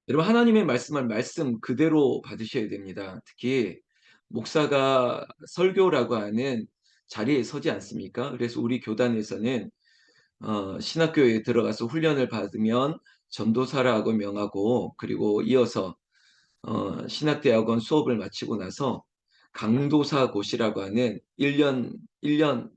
여러분 하나님의 말씀을 말씀 그대로 받으셔야 됩니다. 특히 목사가 설교라고 하는 자리에 서지 않습니까? 그래서 우리 교단에서는 신학교에 들어가서 훈련을 받으면 전도사라고 명하고 그리고 이어서 신학대학원 수업을 마치고 나서 강도사고시라고 하는 1년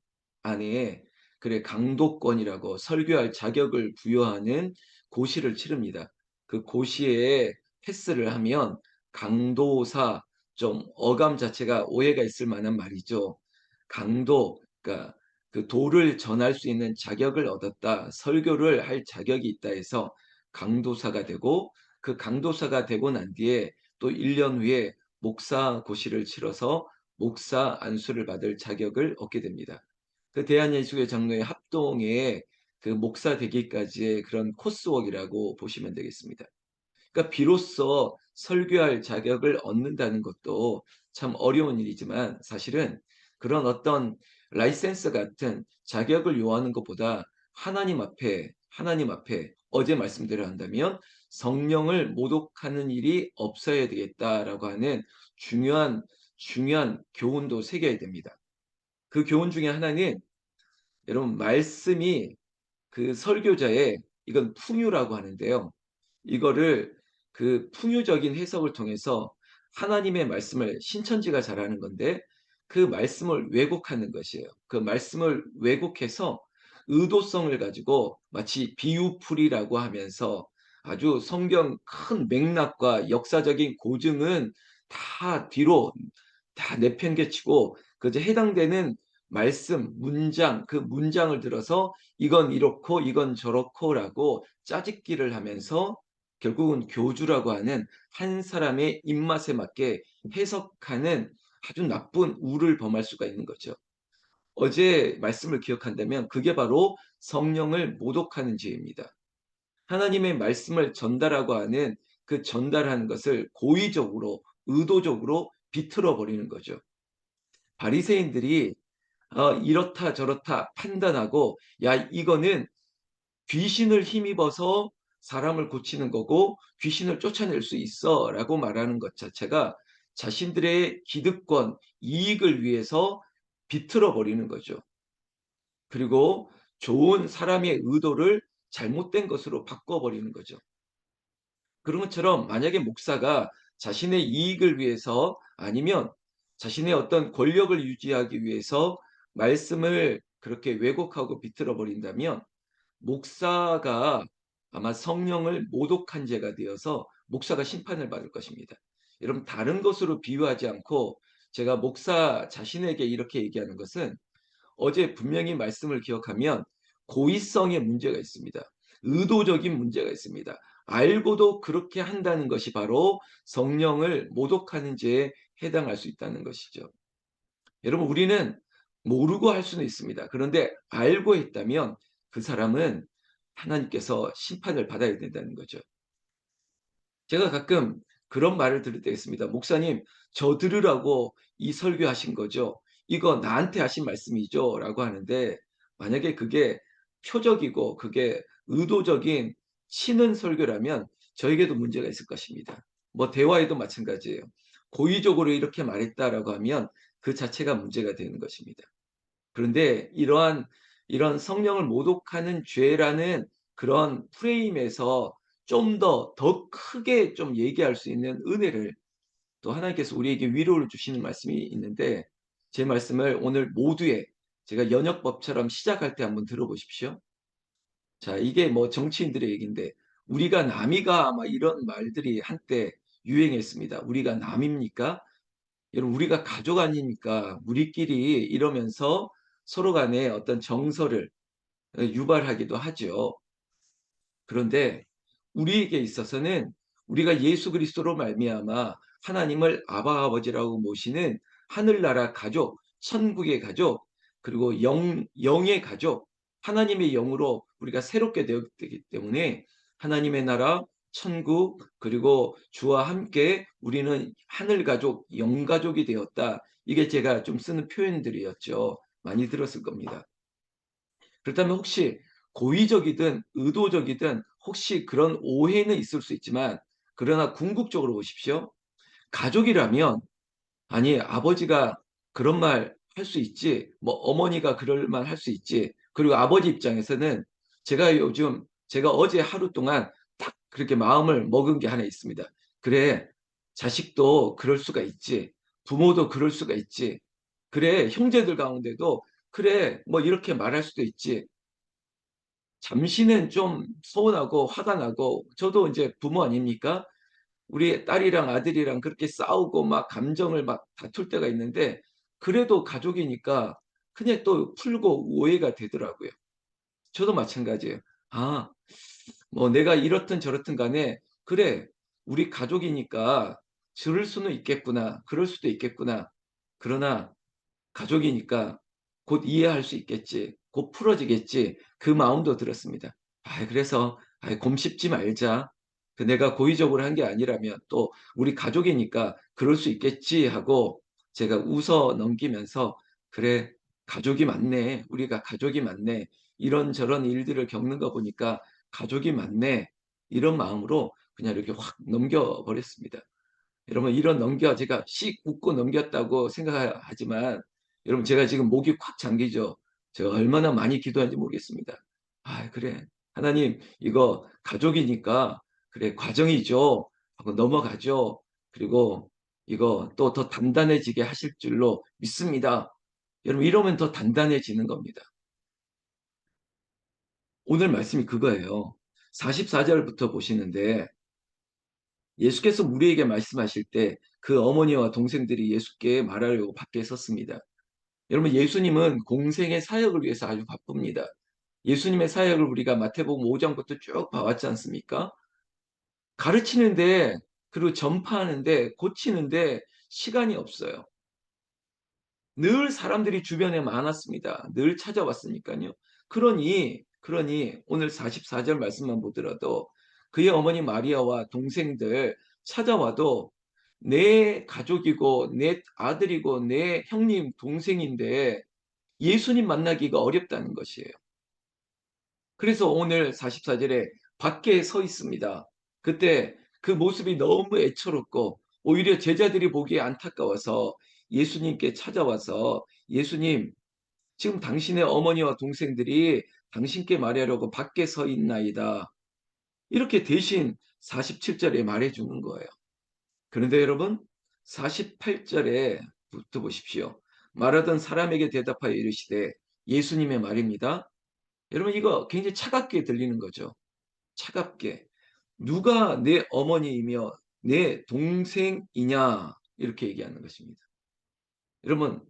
안에 그래 강도권이라고 설교할 자격을 부여하는 고시를 치릅니다. 그 고시에 패스를 하면 강도사 좀 어감 자체가 오해가 있을 만한 말이죠. 강도 그러니까 그 도를 전할 수 있는 자격을 얻었다. 설교를 할 자격이 있다 해서 강도사가 되고 그 강도사가 되고 난 뒤에 또 1년 후에 목사 고시를 치러서 목사 안수를 받을 자격을 얻게 됩니다. 그 대한예수교 장로회 합동의 그 목사 되기까지의 그런 코스웍이라고 보시면 되겠습니다. 그러니까 비로소 설교할 자격을 얻는다는 것도 참 어려운 일이지만 사실은 그런 어떤 라이센스 같은 자격을 요하는 것보다 하나님 앞에 어제 말씀대로 한다면 성령을 모독하는 일이 없어야 되겠다라고 하는 중요한 교훈도 새겨야 됩니다. 그 교훈 중에 하나는 여러분 말씀이 그 설교자의 이건 풍유라고 하는데요. 이거를 그 풍유적인 해석을 통해서 하나님의 말씀을 신천지가 잘하는 건데 그 말씀을 왜곡하는 것이에요. 그 말씀을 왜곡해서 의도성을 가지고 마치 비유풀이라고 하면서 아주 성경 큰 맥락과 역사적인 고증은 다 뒤로 다 내팽개치고 그저 해당되는 말씀, 문장, 그 문장을 들어서 이건 이렇고 이건 저렇고라고 짜집기를 하면서 결국은 교주라고 하는 한 사람의 입맛에 맞게 해석하는 아주 나쁜 우를 범할 수가 있는 거죠. 어제 말씀을 기억한다면 그게 바로 성령을 모독하는 죄입니다. 하나님의 말씀을 전달하고 하는 그 전달하는 것을 고의적으로 의도적으로 비틀어 버리는 거죠. 바리새인들이 이렇다 저렇다 판단하고 야 이거는 귀신을 힘입어서 사람을 고치는 거고 귀신을 쫓아낼 수 있어라고 말하는 것 자체가 자신들의 기득권, 이익을 위해서 비틀어 버리는 거죠. 그리고 좋은 사람의 의도를 잘못된 것으로 바꿔 버리는 거죠. 그런 것처럼 만약에 목사가 자신의 이익을 위해서 아니면 자신의 어떤 권력을 유지하기 위해서 말씀을 그렇게 왜곡하고 비틀어 버린다면 목사가 아마 성령을 모독한 죄가 되어서 목사가 심판을 받을 것입니다. 여러분 다른 것으로 비유하지 않고 제가 목사 자신에게 이렇게 얘기하는 것은 어제 분명히 말씀을 기억하면 고의성의 문제가 있습니다. 의도적인 문제가 있습니다. 알고도 그렇게 한다는 것이 바로 성령을 모독하는 죄에 해당할 수 있다는 것이죠. 여러분 우리는 모르고 할 수는 있습니다. 그런데 알고 했다면 그 사람은 하나님께서 심판을 받아야 된다는 거죠. 제가 가끔 그런 말을 들을 때가 있습니다. "목사님 저 들으라고 이 설교하신 거죠? 이거 나한테 하신 말씀이죠?" 라고 하는데 만약에 그게 표적이고 그게 의도적인 치는 설교라면 저에게도 문제가 있을 것입니다. 뭐 대화에도 마찬가지예요. 고의적으로 이렇게 말했다라고 하면 그 자체가 문제가 되는 것입니다. 그런데 이런 성령을 모독하는 죄라는 그런 프레임에서 좀 더 크게 좀 얘기할 수 있는 은혜를 또 하나님께서 우리에게 위로를 주시는 말씀이 있는데 제 말씀을 오늘 모두의 제가 연역법처럼 시작할 때 한번 들어보십시오. 자, 이게 뭐 정치인들의 얘기인데 "우리가 남이가" 막 이런 말들이 한때 유행했습니다. "우리가 남입니까?" 여러분 우리가 가족 아닙니까? 우리끼리 이러면서 서로 간에 어떤 정서를 유발하기도 하죠. 그런데 우리에게 있어서는 우리가 예수 그리스도로 말미암아 하나님을 아바 아버지라고 모시는 하늘나라 가족, 천국의 가족, 그리고 영의 가족, 하나님의 영으로 우리가 새롭게 되었기 때문에 하나님의 나라, 천국, 그리고 주와 함께 우리는 하늘 가족, 영 가족이 되었다. 이게 제가 좀 쓰는 표현들이었죠. 많이 들었을 겁니다. 그렇다면 혹시 고의적이든 의도적이든 혹시 그런 오해는 있을 수 있지만 그러나 궁극적으로 보십시오. 가족이라면 아니 아버지가 그런 말 할 수 있지. 뭐 어머니가 그럴 말 할 수 있지. 그리고 아버지 입장에서는 제가 어제 하루 동안 딱 그렇게 마음을 먹은 게 하나 있습니다. '그래 자식도 그럴 수가 있지. 부모도 그럴 수가 있지. 그래 형제들 가운데도 그래 뭐 이렇게 말할 수도 있지.' 잠시는 좀 서운하고 화가 나고 저도 인제 부모 아닙니까? 우리 딸이랑 아들이랑 그렇게 싸우고 막 감정을 막 다툴 때가 있는데 그래도 가족이니까 그냥 또 풀고 오해가 되더라고요. 저도 마찬가지예요. '아 뭐 내가 이렇든 저렇든 간에 그래 우리 가족이니까 저럴 수는 있겠구나. 그럴 수도 있겠구나. 그러나 가족이니까 곧 이해할 수 있겠지. 곧 풀어지겠지.' 그 마음도 들었습니다. 그래서 '곰씹지 말자. 그 내가 고의적으로 한 게 아니라면 또 우리 가족이니까 그럴 수 있겠지.' 하고 제가 웃어 넘기면서 '그래 가족이 많네. 우리가 가족이 많네. 이런저런 일들을 겪는 거 보니까 가족이 많네.' 이런 마음으로 그냥 이렇게 확 넘겨 버렸습니다. 여러분 이런 넘겨 제가 씩 웃고 넘겼다고 생각하지만 여러분 제가 지금 목이 콱 잠기죠. 제가 얼마나 많이 기도했는지 모르겠습니다. '그래. 하나님 이거 가족이니까 그래 과정이죠.' 하고 넘어가죠. 그리고 이거 또 더 단단해지게 하실 줄로 믿습니다. 여러분 이러면 더 단단해지는 겁니다. 오늘 말씀이 그거예요. 44 절부터 보시는데 예수께서 무리에게 말씀하실 때 그 어머니와 동생들이 예수께 말하려고 밖에 섰습니다. 여러분 예수님은 공생의 사역을 위해서 아주 바쁩니다. 예수님의 사역을 우리가 마태복음 5 장부터 쭉 봐 왔지 않습니까? 가르치는데 그리고 전파하는데 고치는데 시간이 없어요. 늘 사람들이 주변에 많았습니다. 늘 찾아왔으니깐요. 그러니 오늘 44절 말씀만 보더라도 그의 어머니 마리아와 동생들 찾아와도 내 가족이고 내 아들이고 내 형님 동생인데 예수님 만나기가 어렵다는 것이에요. 그래서 오늘 44 절에 밖에 서 있습니다. 그때 그 모습이 너무 애처롭고 오히려 제자들이 보기에 안타까워서 예수님께 찾아와서 "예수님 지금 당신의 어머니와 동생들이 당신께 말하려고 밖에 서 있나이다." 이렇게 대신 47 절에 말해 주는 거예요. 그런데 여러분 48 절에부터 보십시오. 말하던 사람에게 대답하여 이르시되 예수님의 말입니다. 여러분 이거 굉장히 차갑게 들리는 거죠. 차갑게. "누가 내 어머니이며 내 동생이냐." 이렇게 얘기하는 것입니다. 여러분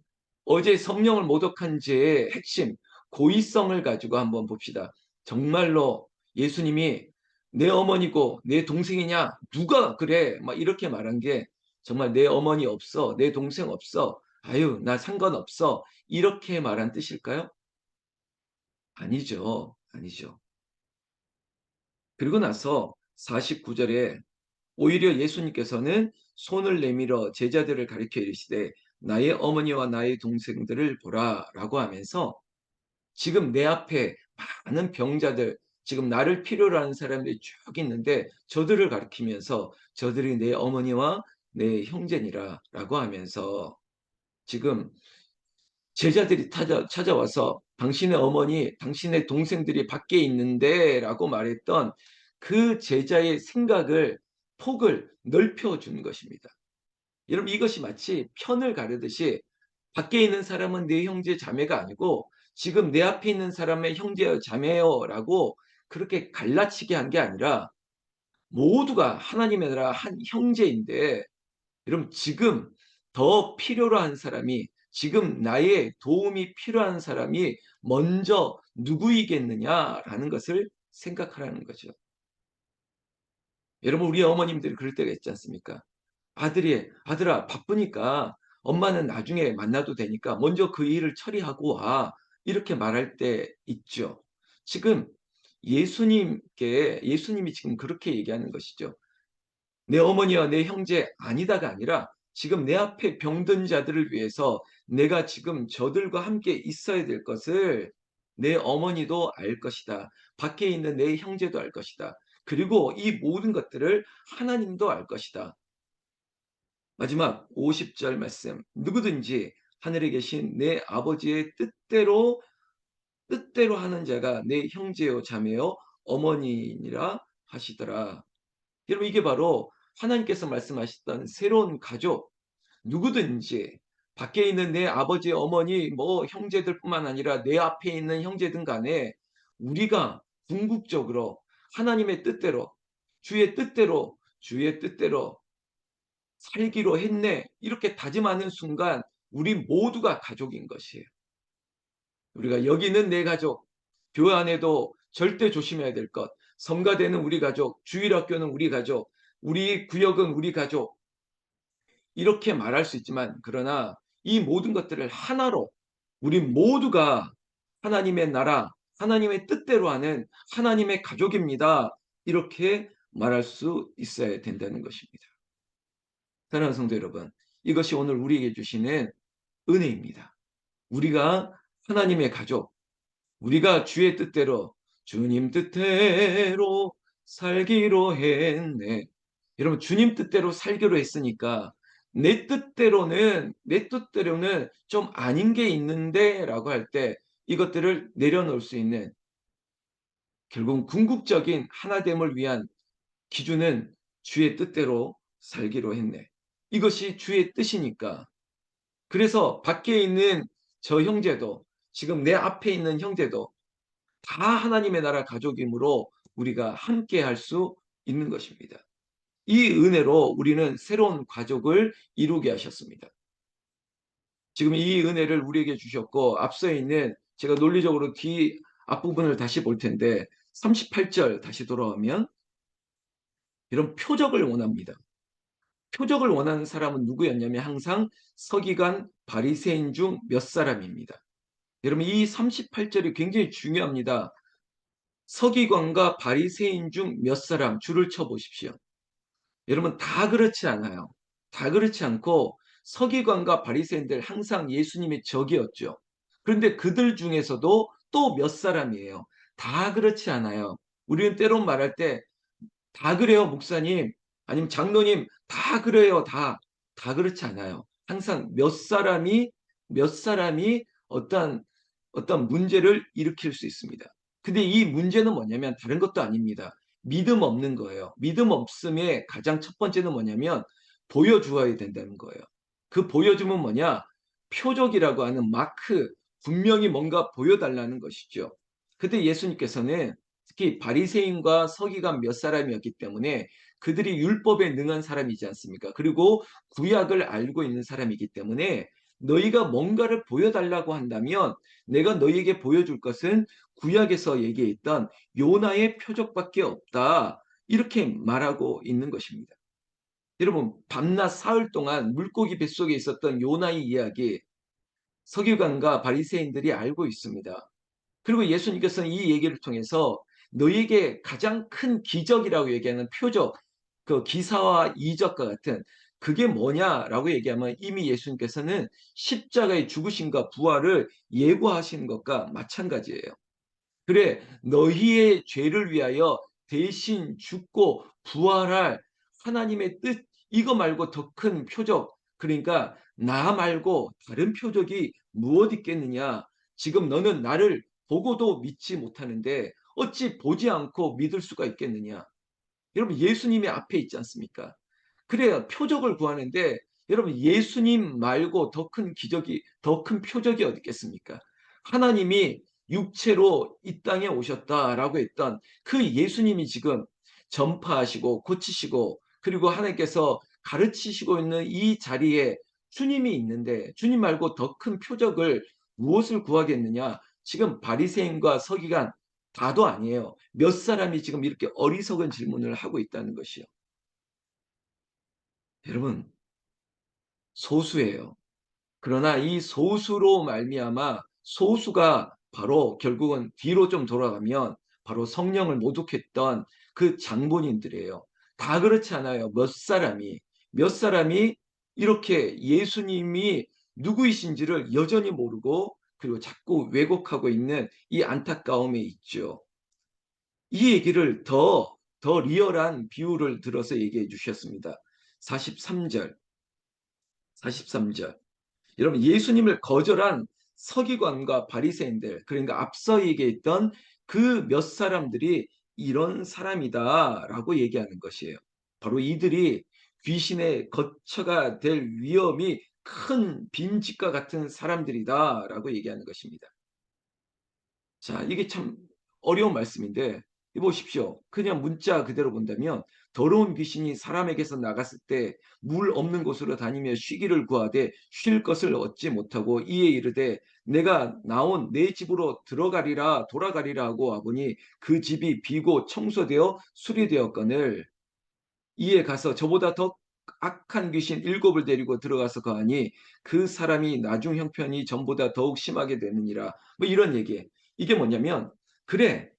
어제 성령을 모독한 죄의 핵심 고의성을 가지고 한번 봅시다. 정말로 예수님이 "내 어머니고 내 동생이냐? 누가 그래?" 막 이렇게 말한 게 정말 "내 어머니 없어. 내 동생 없어. 아유 나 상관없어." 이렇게 말한 뜻일까요? 아니죠. 아니죠. 그리고 나서 49 절에 오히려 예수님께서는 손을 내밀어 제자들을 가리켜 이르시되 "나의 어머니와 나의 동생들을 보라."라고 하면서 지금 내 앞에 많은 병자들 지금 나를 필요로 하는 사람들이 쭉 있는데 저들을 가리키면서 "저들이 내 어머니와 내 형제니라."라고 하면서 지금 제자들이 찾아와서 "당신의 어머니, 당신의 동생들이 밖에 있는데."라고 말했던 그 제자의 생각을 폭을 넓혀 주는 것입니다. 여러분 이것이 마치 편을 가르듯이 "밖에 있는 사람은 내 형제 자매가 아니고 지금 내 앞에 있는 사람의 형제요 자매요."라고 그렇게 갈라치게 한 게 아니라 모두가 하나님의 나라 한 형제인데 여러분 지금 더 필요로 한 사람이 지금 나의 도움이 필요한 사람이 먼저 누구이겠느냐라는 것을 생각하라는 거죠. 여러분 우리 어머님들이 그럴 때가 있지 않습니까? 아들이 "아들아 바쁘니까 엄마는 나중에 만나도 되니까 먼저 그 일을 처리하고 와." 이렇게 말할 때 있죠. 지금 예수님이 지금 그렇게 얘기하는 것이죠. "내 어머니와 내 형제 아니다."가 아니라 지금 내 앞에 병든 자들을 위해서 내가 지금 저들과 함께 있어야 될 것을 내 어머니도 알 것이다. 밖에 있는 내 형제도 알 것이다. 그리고 이 모든 것들을 하나님도 알 것이다. 마지막 50절 말씀. 누구든지 하늘에 계신 내 아버지의 뜻대로 하는 자가 내 형제요 자매요 어머니니라 하시더라. 여러분 이게 바로 하나님께서 말씀하셨던 새로운 가족, 누구든지 밖에 있는 내 아버지, 어머니, 뭐 형제들뿐만 아니라 내 앞에 있는 형제든 간에 우리가 궁극적으로 하나님의 뜻대로, 주의 뜻대로 살기로 했네. 이렇게 다짐하는 순간 우리 모두가 가족인 것이에요. 우리가 여기 있는 내 가족, 교회 안에도 절대 조심해야 될 것. 성가대는 우리 가족, 주일학교는 우리 가족, 우리 구역은 우리 가족. 이렇게 말할 수 있지만 그러나 이 모든 것들을 하나로 우리 모두가 하나님의 나라, 하나님의 뜻대로 하는 하나님의 가족입니다. 이렇게 말할 수 있어야 된다는 것입니다. 사랑하는 성도 여러분, 이것이 오늘 우리에게 주시는 은혜입니다. 우리가 하나님의 가족, 우리가 주의 뜻대로 주님 뜻대로 살기로 했네. 여러분 주님 뜻대로 살기로 했으니까 내 뜻대로는 좀 아닌 게 있는데라고 할 때 이것들을 내려놓을 수 있는 결국 궁극적인 하나됨을 위한 기준은 주의 뜻대로 살기로 했네. 이것이 주의 뜻이니까. 그래서 밖에 있는 저 형제도 지금 내 앞에 있는 형제도 다 하나님의 나라 가족이므로 우리가 함께 할 수 있는 것입니다. 이 은혜로 우리는 새로운 가족을 이루게 하셨습니다. 지금 이 은혜를 우리에게 주셨고 앞서 있는 제가 논리적으로 뒤 앞부분을 다시 볼 텐데 38절 다시 돌아오면 이런 표적을 원합니다. 표적을 원하는 사람은 누구였냐면 항상 서기관 바리새인 중 몇 사람입니다. 여러분 이 38절이 굉장히 중요합니다. 서기관과 바리새인 중 몇 사람 줄을 쳐 보십시오. 여러분 다 그렇지 않아요. 다 그렇지 않고 서기관과 바리새인들 항상 예수님의 적이었죠. 그런데 그들 중에서도 또 몇 사람이에요. 다 그렇지 않아요. 우리는 때론 말할 때 다 그래요, 목사님. 아니면 장로님, 다 그래요, 다. 다 그렇지 않아요. 항상 몇 사람이 어떤 문제를 일으킬 수 있습니다. 근데 이 문제는 뭐냐면 다른 것도 아닙니다. 믿음 없는 거예요. 믿음 없음의 가장 첫 번째는 뭐냐면 보여주어야 된다는 거예요. 그 보여주면 뭐냐? 표적이라고 하는 마크, 분명히 뭔가 보여달라는 것이죠. 그때 예수님께서는 특히 바리새인과 서기관 몇 사람이었기 때문에 그들이 율법에 능한 사람이지 않습니까? 그리고 구약을 알고 있는 사람이기 때문에 너희가 뭔가를 보여달라고 한다면 내가 너희에게 보여줄 것은 구약에서 얘기했던 요나의 표적밖에 없다. 이렇게 말하고 있는 것입니다. 여러분 밤낮 사흘 동안 물고기 뱃속에 있었던 요나의 이야기 서기관과 바리새인들이 알고 있습니다. 그리고 예수님께서는 이 얘기를 통해서 너희에게 가장 큰 기적이라고 얘기하는 표적, 그 기사와 이적과 같은 그게 뭐냐라고 얘기하면 이미 예수님께서는 십자가의 죽으심과 부활을 예고하신 것과 마찬가지예요. 그래, 너희의 죄를 위하여 대신 죽고 부활할 하나님의 뜻, 이거 말고 더 큰 표적, 그러니까 나 말고 다른 표적이 무엇 있겠느냐? 지금 너는 나를 보고도 믿지 못하는데 어찌 보지 않고 믿을 수가 있겠느냐? 여러분, 예수님이 앞에 있지 않습니까? 그래야 표적을 구하는데 여러분 예수님 말고 더 큰 기적이 더 큰 표적이 어디 있겠습니까? 하나님이 육체로 이 땅에 오셨다라고 했던 그 예수님이 지금 전파하시고 고치시고 그리고 하나님께서 가르치시고 있는 이 자리에 주님이 있는데 주님 말고 더 큰 표적을 무엇을 구하겠느냐? 지금 바리새인과 서기관 다도 아니에요. 몇 사람이 지금 이렇게 어리석은 질문을 하고 있다는 것이요. 여러분 소수예요. 그러나 이 소수로 말미암아 소수가 바로 결국은 뒤로 좀 돌아가면 바로 성령을 모독했던 그 장본인들이에요. 다 그렇지 않아요. 몇 사람이 이렇게 예수님이 누구이신지를 여전히 모르고 그리고 자꾸 왜곡하고 있는 이 안타까움이 있죠. 이 얘기를 더 더 리얼한 비유를 들어서 얘기해 주셨습니다. 43절, 43절. 여러분 예수님을 거절한 서기관과 바리새인들 그러니까 앞서 얘기했던 그 몇 사람들이 이런 사람이다라고 얘기하는 것이에요. 바로 이들이 귀신의 거처가 될 위험이 큰 빈집과 같은 사람들이다라고 얘기하는 것입니다. 자, 이게 참 어려운 말씀인데 이 보십시오. 그냥 문자 그대로 본다면 더러운 귀신이 사람에게서 나갔을 때 물 없는 곳으로 다니며 쉬기를 구하되 쉴 것을 얻지 못하고 이에 이르되 내가 나온 내 집으로 들어가리라 돌아가리라 하고 와보니 그 집이 비고 청소되어 수리되었거늘 이에 가서 저보다 더 악한 귀신 일곱을 데리고 들어가서 거하니 그 사람이 나중 형편이 전보다 더욱 심하게 되느니라. 뭐 이런 얘기예요. 이게 뭐냐면 그래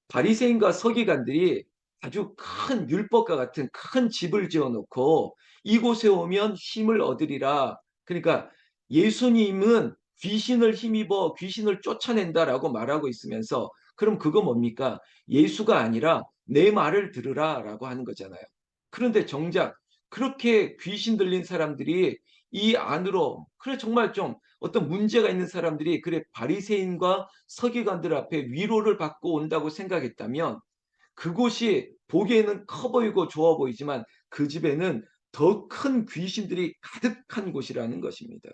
바리새인과 서기관들이 아주 큰 율법과 같은 큰 집을 지어 놓고 이곳에 오면 쉼을 얻으리라. 그러니까 예수님은 귀신을 힘입어 귀신을 쫓아낸다라고 말하고 있으면서 그럼 그거 뭡니까? 예수가 아니라 내 말을 들으라라고 하는 거잖아요. 그런데 정작 그렇게 귀신 들린 사람들이 이 안으로 그래 정말 좀 어떤 문제가 있는 사람들이 그래 바리새인과 서기관들 앞에 위로를 받고 온다고 생각했다면 그곳이 보기에는 커 보이고 좋아 보이지만 그 집에는 더 큰 귀신들이 가득한 곳이라는 것입니다.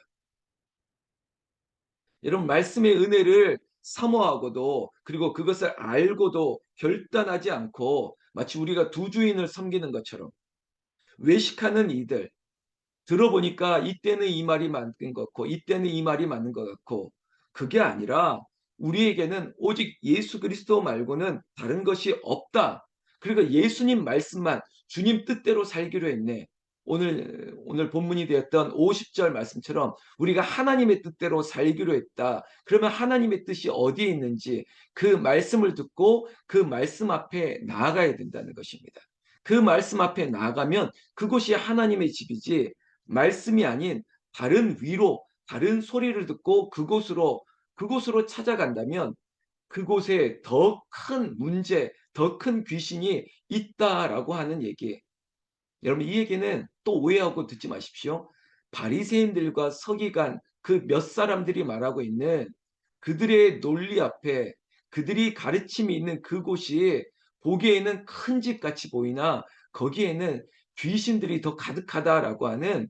여러분 말씀의 은혜를 사모하고도 그리고 그것을 알고도 결단하지 않고 마치 우리가 두 주인을 섬기는 것처럼 외식하는 이들 들어보니까 이때는 이 말이 맞는 것 같고 이때는 이 말이 맞는 것 같고 그게 아니라 우리에게는 오직 예수 그리스도 말고는 다른 것이 없다. 그리고 예수님 말씀만 주님 뜻대로 살기로 했네. 오늘 본문이 되었던 50절 말씀처럼 우리가 하나님의 뜻대로 살기로 했다. 그러면 하나님의 뜻이 어디에 있는지 그 말씀을 듣고 그 말씀 앞에 나아가야 된다는 것입니다. 그 말씀 앞에 나아가면 그곳이 하나님의 집이지 말씀이 아닌 다른 위로, 다른 소리를 듣고 그곳으로 찾아간다면 그곳에 더 큰 문제, 더 큰 귀신이 있다라고 하는 얘기. 여러분 이 얘기는 또 오해하고 듣지 마십시오. 바리새인들과 서기관 그 몇 사람들이 말하고 있는 그들의 논리 앞에 그들이 가르침이 있는 그곳이 보기에는 큰 집 같이 보이나 거기에는 귀신들이 더 가득하다라고 하는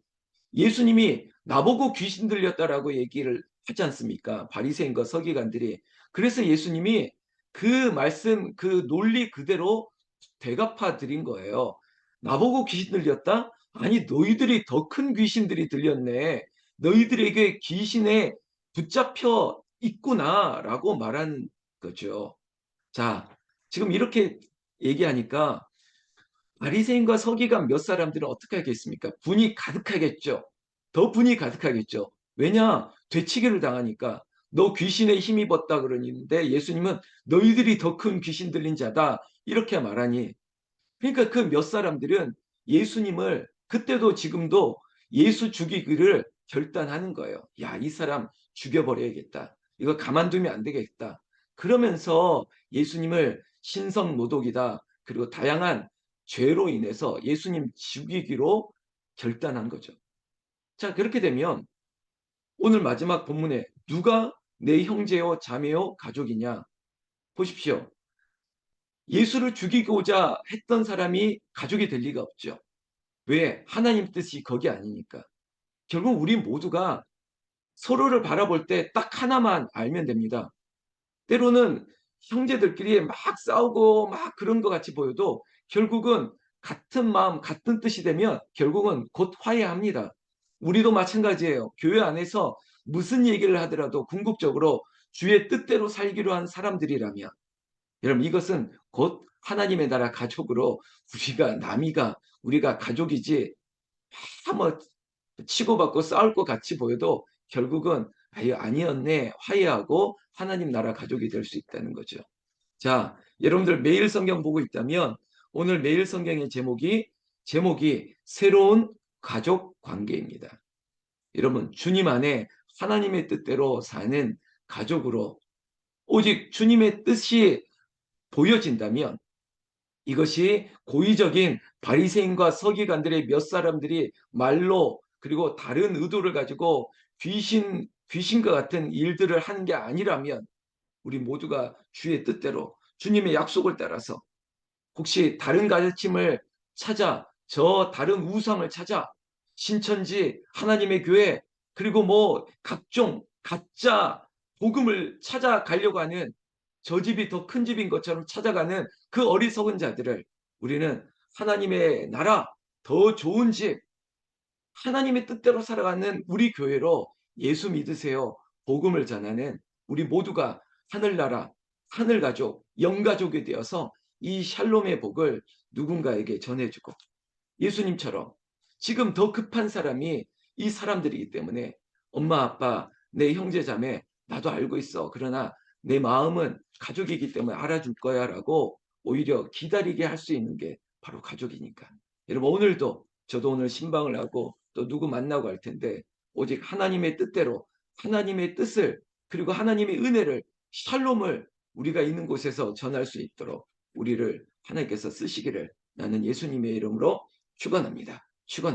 예수님이 나보고 귀신 들렸다라고 얘기를 하지 않습니까? 바리새인과 서기관들이. 그래서 예수님이 그 말씀, 그 논리 그대로 되갚아 드린 거예요. 나보고 귀신 들렸다? 아니, 너희들이 더 큰 귀신들이 들렸네. 너희들에게 귀신에 붙잡혀 있구나라고 말한 거죠. 자, 지금 이렇게 얘기하니까 바리새인과 서기관 몇 사람들은 어떻게 하겠습니까? 분이 가득하겠죠. 더 분이 가득하겠죠. 왜냐? 되치기를 당하니까 너 귀신에 힘입었다 그러는데 예수님은 너희들이 더 큰 귀신 들린 자다 이렇게 말하니 그러니까 그 몇 사람들은 예수님을 그때도 지금도 예수 죽이기를 결단하는 거예요. 야, 이 사람 죽여버려야겠다. 이거 가만두면 안 되겠다. 그러면서 예수님을 신성모독이다. 그리고 다양한 죄로 인해서 예수님 죽이기로 결단한 거죠. 자, 그렇게 되면 오늘 마지막 본문에 누가 내 형제요, 자매요, 가족이냐? 보십시오. 예수를 죽이고자 했던 사람이 가족이 될 리가 없죠. 왜? 하나님 뜻이 거기 아니니까. 결국 우리 모두가 서로를 바라볼 때 딱 하나만 알면 됩니다. 때로는 형제들끼리 막 싸우고 막 그런 것 같이 보여도 결국은 같은 마음, 같은 뜻이 되면 결국은 곧 화해합니다. 우리도 마찬가지예요. 교회 안에서 무슨 얘기를 하더라도 궁극적으로 주의 뜻대로 살기로 한 사람들이라면 여러분 이것은 곧 하나님의 나라 가족으로 우리가 남이가 우리가 가족이지 뭐 치고받고 싸울 것 같이 보여도 결국은 아유 아니었네 화해하고 하나님 나라 가족이 될 수 있다는 거죠. 자, 여러분들 매일 성경 보고 있다면 오늘 매일 성경의 제목이 새로운 가족 관계입니다. 여러분 주님 안에 하나님의 뜻대로 사는 가족으로 오직 주님의 뜻이 보여진다면 이것이 고의적인 바리새인과 서기관들의 몇 사람들이 말로 그리고 다른 의도를 가지고 귀신과 같은 일들을 하는 게 아니라면 우리 모두가 주의 뜻대로 주님의 약속을 따라서 혹시 다른 가르침을 찾아 저 다른 우상을 찾아 신천지 하나님의 교회 그리고 뭐 각종 가짜 복음을 찾아가려고 하는 저 집이 더 큰 집인 것처럼 찾아가는 그 어리석은 자들을 우리는 하나님의 나라 더 좋은 집 하나님의 뜻대로 살아가는 우리 교회로 예수 믿으세요. 복음을 전하는 우리 모두가 하늘나라, 하늘가족, 영가족이 되어서 이 샬롬의 복을 누군가에게 전해주고 예수님처럼 지금 더 급한 사람이 이 사람들이기 때문에 엄마, 아빠, 내 형제, 자매 나도 알고 있어. 그러나 내 마음은 가족이기 때문에 알아줄 거야 라고 오히려 기다리게 할 수 있는 게 바로 가족이니까. 여러분 오늘도 저도 오늘 신방을 하고 또 누구 만나고 할 텐데 오직 하나님의 뜻대로 하나님의 뜻을 그리고 하나님의 은혜를 샬롬을 우리가 있는 곳에서 전할 수 있도록 우리를 하나님께서 쓰시기를 나는 예수님의 이름으로 축원합니다. 축원합니다.